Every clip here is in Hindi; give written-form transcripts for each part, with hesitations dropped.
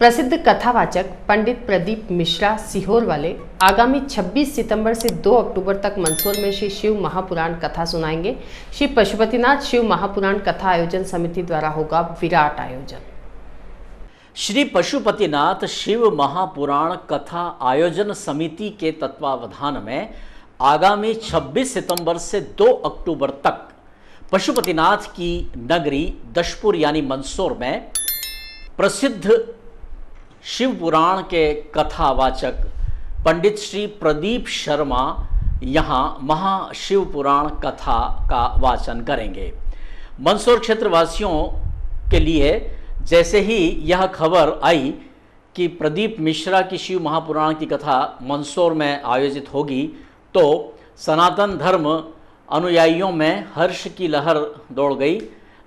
प्रसिद्ध कथावाचक पंडित प्रदीप मिश्रा सीहोर वाले आगामी 26 सितंबर से 2 अक्टूबर तक मंदसौर में श्री शिव महापुराण कथा सुनाएंगे। श्री पशुपतिनाथ शिव महापुराण कथा आयोजन समिति द्वारा होगा विराट आयोजन। श्री पशुपतिनाथ शिव महापुराण कथा आयोजन समिति के तत्वावधान में आगामी 26 सितंबर से 2 अक्टूबर तक पशुपतिनाथ की नगरी दशपुर यानी मंदसौर में प्रसिद्ध शिव पुराण के कथावाचक पंडित श्री प्रदीप शर्मा यहाँ महाशिव पुराण कथा का वाचन करेंगे। मंदसौर क्षेत्रवासियों के लिए जैसे ही यह खबर आई कि प्रदीप मिश्रा की शिव महापुराण की कथा मंदसौर में आयोजित होगी तो सनातन धर्म अनुयायियों में हर्ष की लहर दौड़ गई।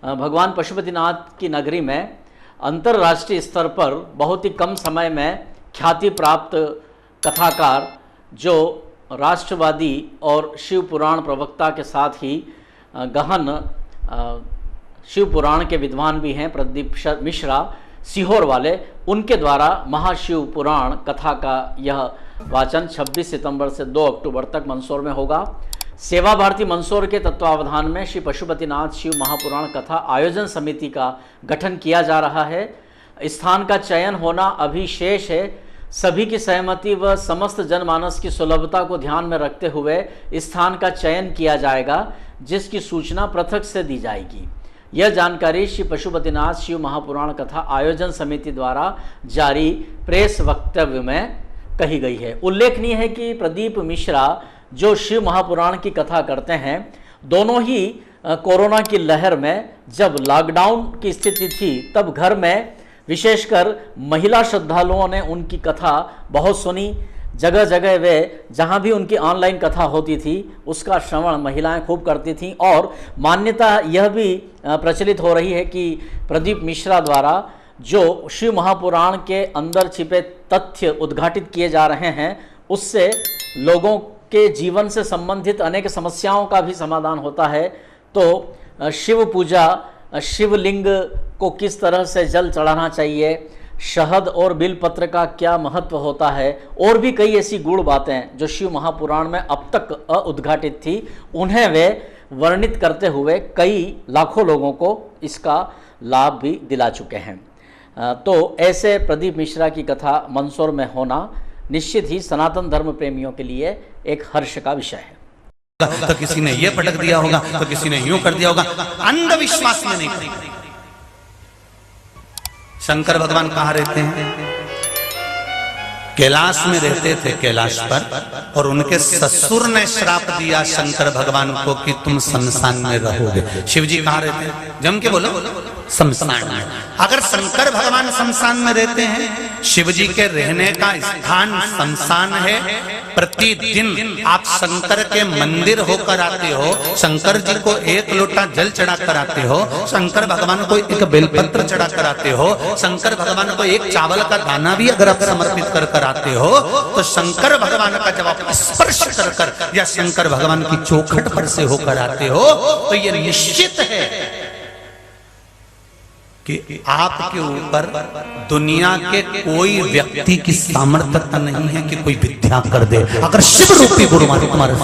भगवान पशुपतिनाथ की नगरी में अंतर्राष्ट्रीय स्तर पर बहुत ही कम समय में ख्याति प्राप्त कथाकार जो राष्ट्रवादी और शिव पुराण प्रवक्ता के साथ ही गहन शिव पुराण के विद्वान भी हैं प्रदीप मिश्रा सीहोर वाले, उनके द्वारा महाशिव पुराण कथा का यह वाचन 26 सितंबर से 2 अक्टूबर तक मंदसौर में होगा। सेवा भारती मंदसौर के तत्वावधान में श्री पशुपतिनाथ शिव महापुराण कथा आयोजन समिति का गठन किया जा रहा है। स्थान का चयन होना अभी शेष है। सभी की सहमति व समस्त जनमानस की सुलभता को ध्यान में रखते हुए स्थान का चयन किया जाएगा, जिसकी सूचना पृथक से दी जाएगी। यह जानकारी श्री पशुपतिनाथ शिव महापुराण कथा आयोजन समिति द्वारा जारी प्रेस वक्तव्य में कही गई है। उल्लेखनीय है कि प्रदीप मिश्रा जो शिव महापुराण की कथा करते हैं, दोनों ही कोरोना की लहर में जब लॉकडाउन की स्थिति थी तब घर में विशेषकर महिला श्रद्धालुओं ने उनकी कथा बहुत सुनी। जगह जगह वे जहां भी उनकी ऑनलाइन कथा होती थी उसका श्रवण महिलाएं खूब करती थीं और मान्यता यह भी प्रचलित हो रही है कि प्रदीप मिश्रा द्वारा जो शिव महापुराण के अंदर छिपे तथ्य उद्घाटित किए जा रहे हैं उससे लोगों के जीवन से संबंधित अनेक समस्याओं का भी समाधान होता है। तो शिव पूजा, शिवलिंग को किस तरह से जल चढ़ाना चाहिए, शहद और बिलपत्र का क्या महत्व होता है और भी कई ऐसी गूढ़ बातें जो शिव महापुराण में अब तक अउद्घाटित थी, उन्हें वे वर्णित करते हुए कई लाखों लोगों को इसका लाभ भी दिला चुके हैं। तो ऐसे प्रदीप मिश्रा की कथा मंदसौर में होना निश्चित ही सनातन धर्म प्रेमियों के लिए एक हर्ष का विषय है। तो किसी ने ये पटक दिया होगा, तो किसी ने यूं कर दिया होगा, अंधविश्वास में नहीं पड़ेगा। शंकर भगवान कहाँ रहते हैं? कैलाश में रहते थे, कैलाश पर, और उनके ससुर ने श्राप दिया शंकर भगवान को कि तुम शमशान में रहोगे। शिव जी कहाँ रहते हैं? जम के बोलो, शमशान में। अगर शंकर भगवान शमशान में रहते हैं, शिव जी के रहने का स्थान शमशान है। प्रतिदिन आप शंकर के मंदिर होकर आते हो, शंकर जी को 1 लोटा जल चढ़ा कर आते हो, शंकर भगवान को 1 बेलपत्र चढ़ा कर आते हो, शंकर भगवान को 1 चावल का दाना भी अगर आप समर्पित कर कर आते हो, तो शंकर भगवान का जब आप स्पर्श कर कर या शंकर भगवान की चौखट पर से होकर आते हो तो ये निश्चित है कि आपके ऊपर दुनिया के कोई व्यक्ति की सामर्थ्यता नहीं है कि कोई विद्या कर दे, अगर शिव रूपी गुरु तुम्हारे